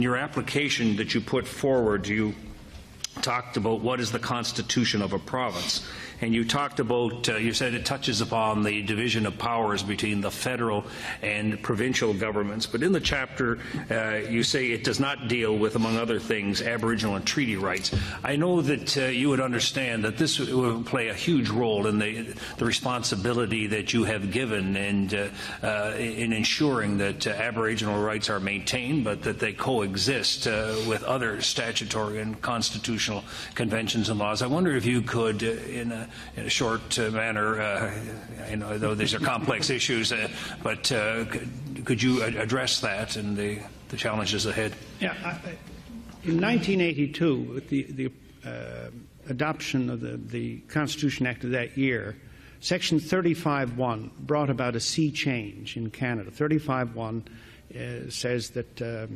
your application that you put forward, you talked about what is the constitution of a province. And you talked about, you said it touches upon the division of powers between the federal and provincial governments. But in the chapter, you say it does not deal with, among other things, Aboriginal and treaty rights. I know that you would understand that this will play a huge role in the responsibility that you have given and in ensuring that Aboriginal rights are maintained, but that they coexist with other statutory and constitutional conventions and laws. I wonder if you could, in a short manner, though these are complex issues, but could you address that and the challenges ahead? Yeah, in 1982, with the adoption of the Constitution Act of that year, Section 35(1) brought about a sea change in Canada. 35(1) says that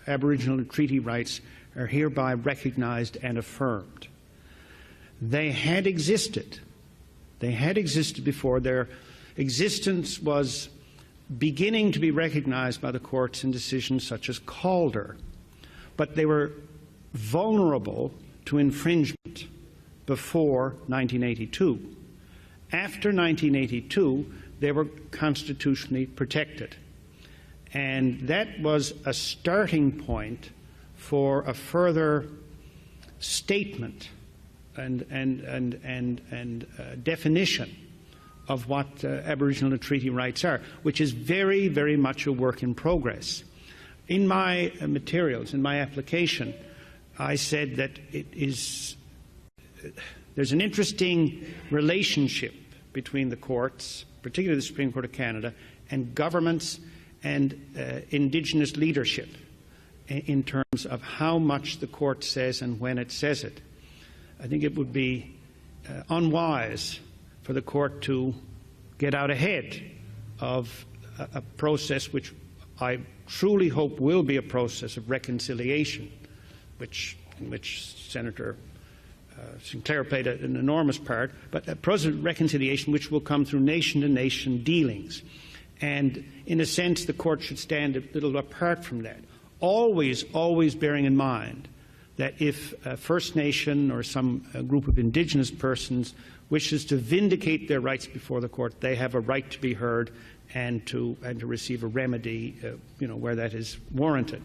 Aboriginal and treaty rights are hereby recognized and affirmed. They had existed. They had existed before. Their existence was beginning to be recognized by the courts in decisions such as Calder. But they were vulnerable to infringement before 1982. After 1982, they were constitutionally protected. And that was a starting point for a further statement and definition of what Aboriginal and treaty rights are, which is very, very much a work in progress. In my materials, in my application, I said that there's an interesting relationship between the courts, particularly the Supreme Court of Canada, and governments and Indigenous leadership in terms of how much the court says and when it says it. I think it would be unwise for the court to get out ahead of a process which I truly hope will be a process of reconciliation, in which Senator Sinclair played an enormous part, but a process of reconciliation which will come through nation-to-nation dealings. And in a sense, the court should stand a little apart from that, always bearing in mind that if a First Nation or some group of Indigenous persons wishes to vindicate their rights before the court, they have a right to be heard and to receive a remedy, where that is warranted.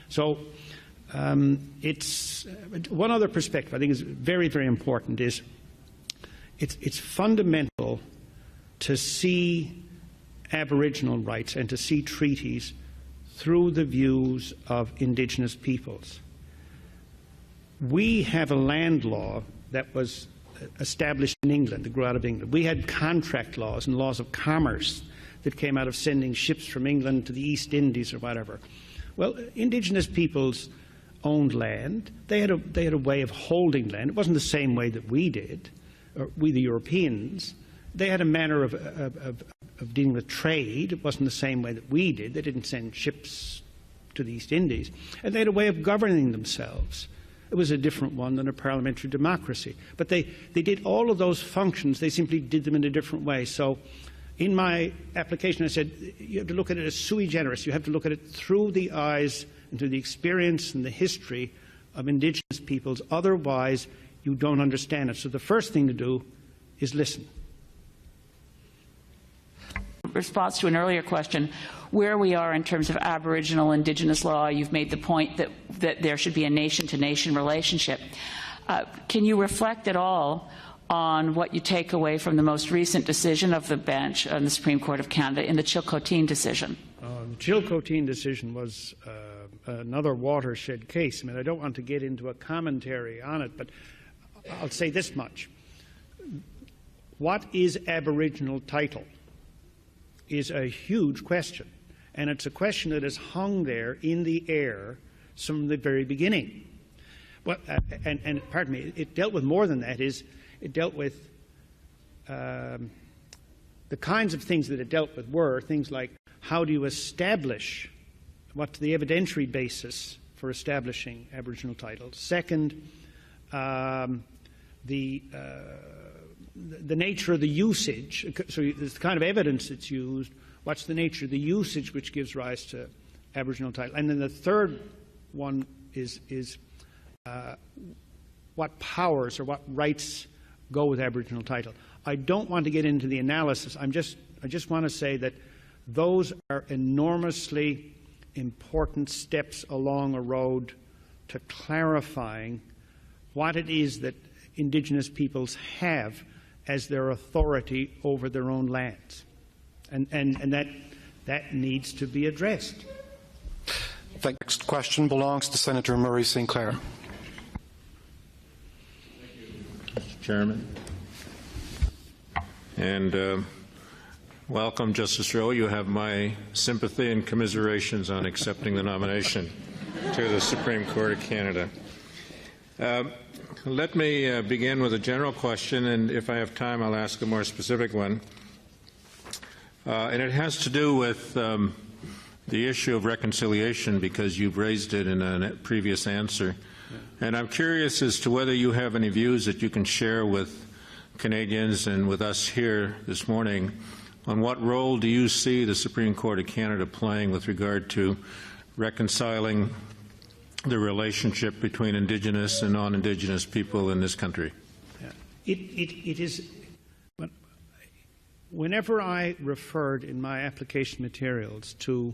So it's one other perspective I think is very, very important is it's fundamental to see Aboriginal rights and to see treaties through the views of Indigenous peoples. We have a land law that was established in England, that grew out of England. We had contract laws and laws of commerce that came out of sending ships from England to the East Indies or whatever. Well, Indigenous peoples owned land. They had a way of holding land. It wasn't the same way that we did, or we the Europeans. They had a manner of dealing with trade. It wasn't the same way that we did. They didn't send ships to the East Indies. And they had a way of governing themselves. It was a different one than a parliamentary democracy. But they did all of those functions. They simply did them in a different way. So in my application, I said, you have to look at it as sui generis. You have to look at it through the eyes and through the experience and the history of Indigenous peoples. Otherwise, you don't understand it. So the first thing to do is listen. Response to an earlier question, where we are in terms of Aboriginal Indigenous law, you've made the point that there should be a nation-to-nation relationship. Can you reflect at all on what you take away from the most recent decision of the bench on the Supreme Court of Canada in the Chilcotin decision? The Chilcotin decision was another watershed case. I mean, I don't want to get into a commentary on it, but I'll say this much. What is Aboriginal title is a huge question, and it's a question that has hung there in the air from the very beginning. Well, and pardon me, it dealt with more than that. It dealt with the kinds of things that it dealt with were things like how do you establish, what's the evidentiary basis for establishing Aboriginal titles? Second, the nature of the usage, so there's the kind of evidence that's used, what's the nature of the usage which gives rise to Aboriginal title? And then the third one is what powers or what rights go with Aboriginal title. I don't want to get into the analysis. I just want to say that those are enormously important steps along a road to clarifying what it is that Indigenous peoples have as their authority over their own lands. And that needs to be addressed. The next question belongs to Senator Murray St. Clair. Mr. Chairman. And welcome, Justice Rowe. You have my sympathy and commiserations on accepting the nomination to the Supreme Court of Canada. Let me begin with a general question, and if I have time, I'll ask a more specific one. And it has to do with the issue of reconciliation, because you've raised it in a previous answer. And I'm curious as to whether you have any views that you can share with Canadians and with us here this morning on what role do you see the Supreme Court of Canada playing with regard to reconciling the relationship between Indigenous and non-Indigenous people in this country? Yeah. It is. Whenever I referred in my application materials to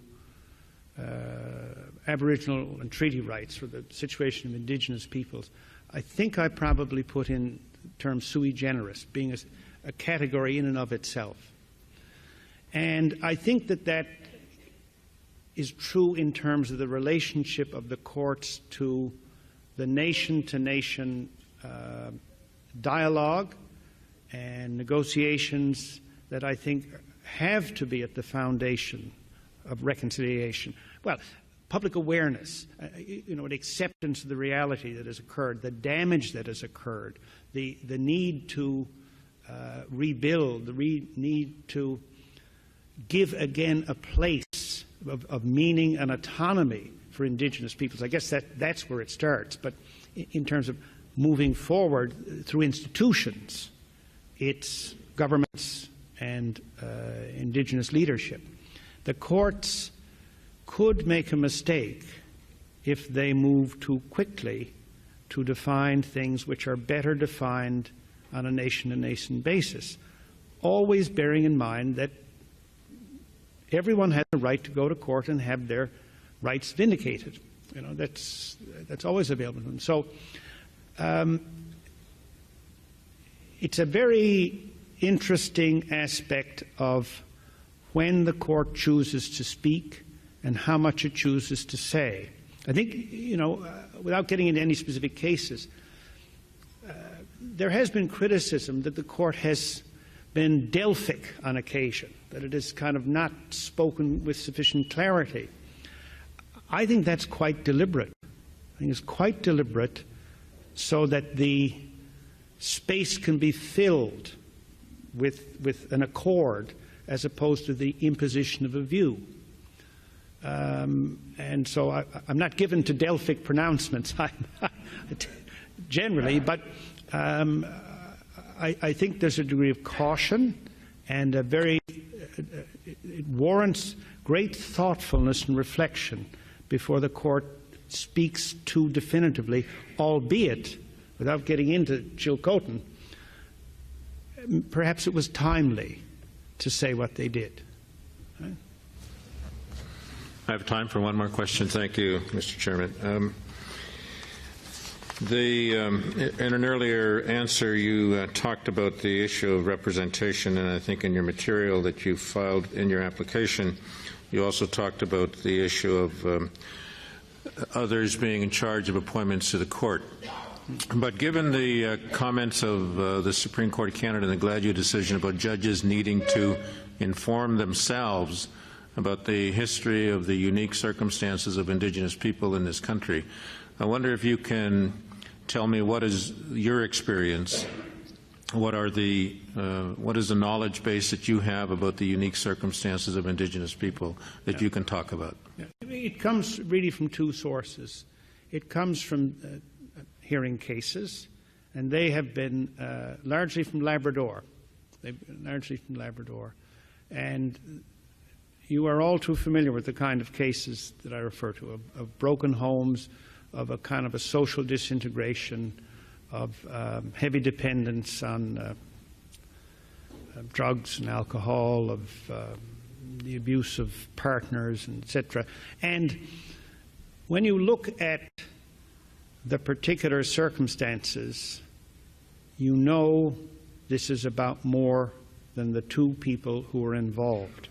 Aboriginal and treaty rights for the situation of Indigenous peoples, I think I probably put in the term sui generis, being a category in and of itself. And I think that is true in terms of the relationship of the courts to the nation-to-nation dialogue and negotiations that I think have to be at the foundation of reconciliation. Well, public awareness, an acceptance of the reality that has occurred, the damage that has occurred, the need to rebuild, the need to give again a place of meaning and autonomy for Indigenous peoples. I guess that's where it starts. But in terms of moving forward through institutions, it's governments and Indigenous leadership. The courts could make a mistake if they move too quickly to define things which are better defined on a nation-to-nation basis, always bearing in mind that everyone has a right to go to court and have their rights vindicated. That's always available to them. So it's a very interesting aspect of when the court chooses to speak and how much it chooses to say. I think, without getting into any specific cases, there has been criticism that the court has been Delphic on occasion, that it has kind of not spoken with sufficient clarity. I think that's quite deliberate. I think it's quite deliberate so that the space can be filled with an accord as opposed to the imposition of a view. And so I'm not given to Delphic pronouncements generally, but I think there's a degree of caution and it warrants great thoughtfulness and reflection before the court speaks too definitively, albeit, without getting into Chilcotin, perhaps it was timely to say what they did. Right? I have time for one more question. Thank you, Mr. Chairman. In an earlier answer, you talked about the issue of representation, and I think in your material that you filed in your application, you also talked about the issue of others being in charge of appointments to the court. But given the comments of the Supreme Court of Canada and the Gladue decision about judges needing to inform themselves about the history of the unique circumstances of Indigenous people in this country, I wonder if you can tell me what is your experience, what is the knowledge base that you have about the unique circumstances of Indigenous people that you can talk about? It comes really from two sources. It comes from hearing cases, and they have been largely from Labrador. And you are all too familiar with the kind of cases that I refer to, of broken homes, of a kind of a social disintegration, of heavy dependence on drugs and alcohol, of the abuse of partners, etc. And when you look at the particular circumstances, you know this is about more than the two people who are involved.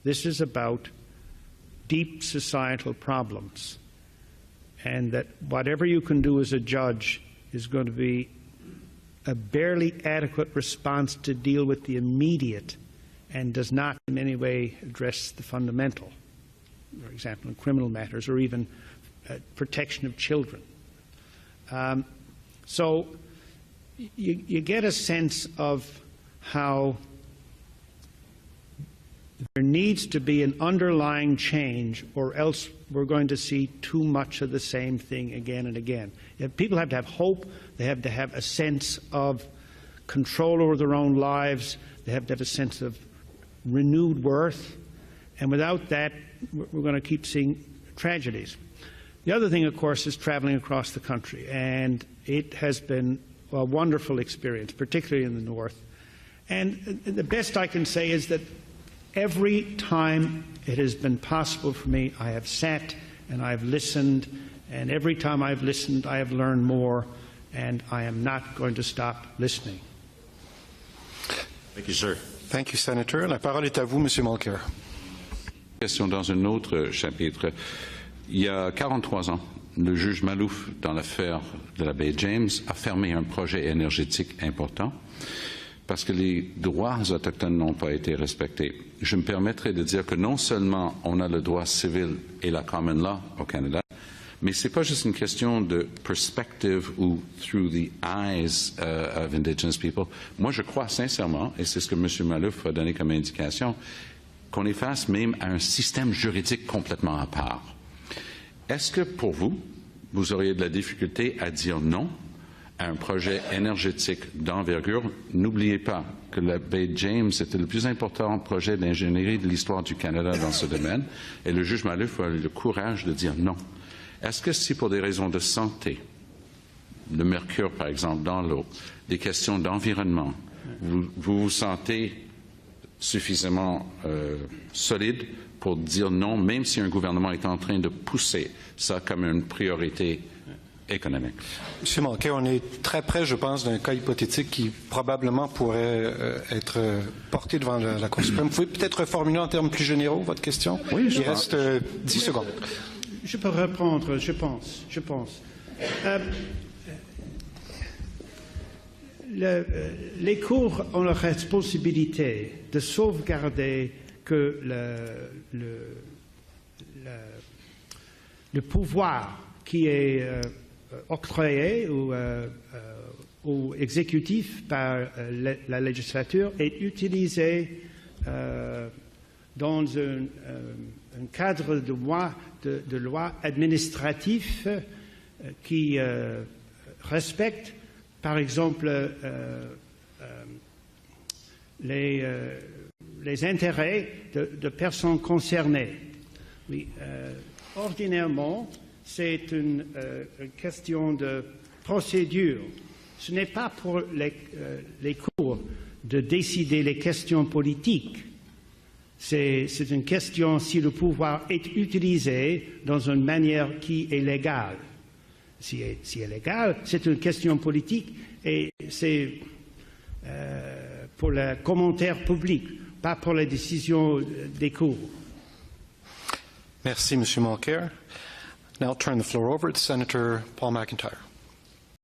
This is about deep societal problems, and that whatever you can do as a judge is going to be a barely adequate response to deal with the immediate and does not in any way address the fundamental, for example, in criminal matters or even protection of children. So you get a sense of how there needs to be an underlying change, or else we're going to see too much of the same thing again and again. People have to have hope. They have to have a sense of control over their own lives. They have to have a sense of renewed worth. And without that, we're going to keep seeing tragedies. The other thing, of course, is traveling across the country. And it has been a wonderful experience, particularly in the north. And the best I can say is that every time it has been possible for me, I have sat and I have listened, and every time I've listened, I have learned more, and I am not going to stop listening. Thank you, sir. Thank you, Senator. La parole est à vous, Monsieur Mulcair. Question dans un autre chapitre. Il y a 43 ans, le juge Malouf, dans l'affaire de la baie James, a fermé un projet énergétique important parce que les droits autochtones n'ont pas été respectés. Je me permettrai de dire que non seulement on a le droit civil et la common law au Canada, mais ce n'est pas juste une question de perspective ou through the eyes of Indigenous people. Moi, je crois sincèrement, et c'est ce que M. Malouf a donné comme indication, qu'on est face même à un système juridique complètement à part. Est-ce que pour vous, vous auriez de la difficulté à dire non à un projet énergétique d'envergure? N'oubliez pas que la baie James était le plus important projet d'ingénierie de l'histoire du Canada dans ce domaine, et le juge Malouf a eu le courage de dire non. Est-ce que si pour des raisons de santé, le mercure par exemple dans l'eau, des questions d'environnement, vous vous sentez suffisamment solide pour dire non, même si un gouvernement est en train de pousser ça comme une priorité économique? Monsieur Mulcair, on est très près, je pense, d'un cas hypothétique qui probablement pourrait être porté devant la Cour suprême. Vous pouvez peut-être reformuler en termes plus généraux votre question? Oui, il reste 10 secondes. Je peux répondre, je pense. Les cours ont la responsabilité de sauvegarder que le pouvoir qui est octroyé au exécutif par la législature est utilisé dans un cadre de loi administratif qui respecte, par exemple, les intérêts de personnes concernées. Oui, ordinairement, c'est une question de procédure. Ce n'est pas pour les cours de décider les questions politiques. C'est une question si le pouvoir est utilisé dans une manière qui est légale. Si est légale, c'est une question politique et c'est pour le commentaire public, pas pour les décisions des cours. Merci, M. Mulcair. Now I'll turn the floor over to Senator Paul McIntyre.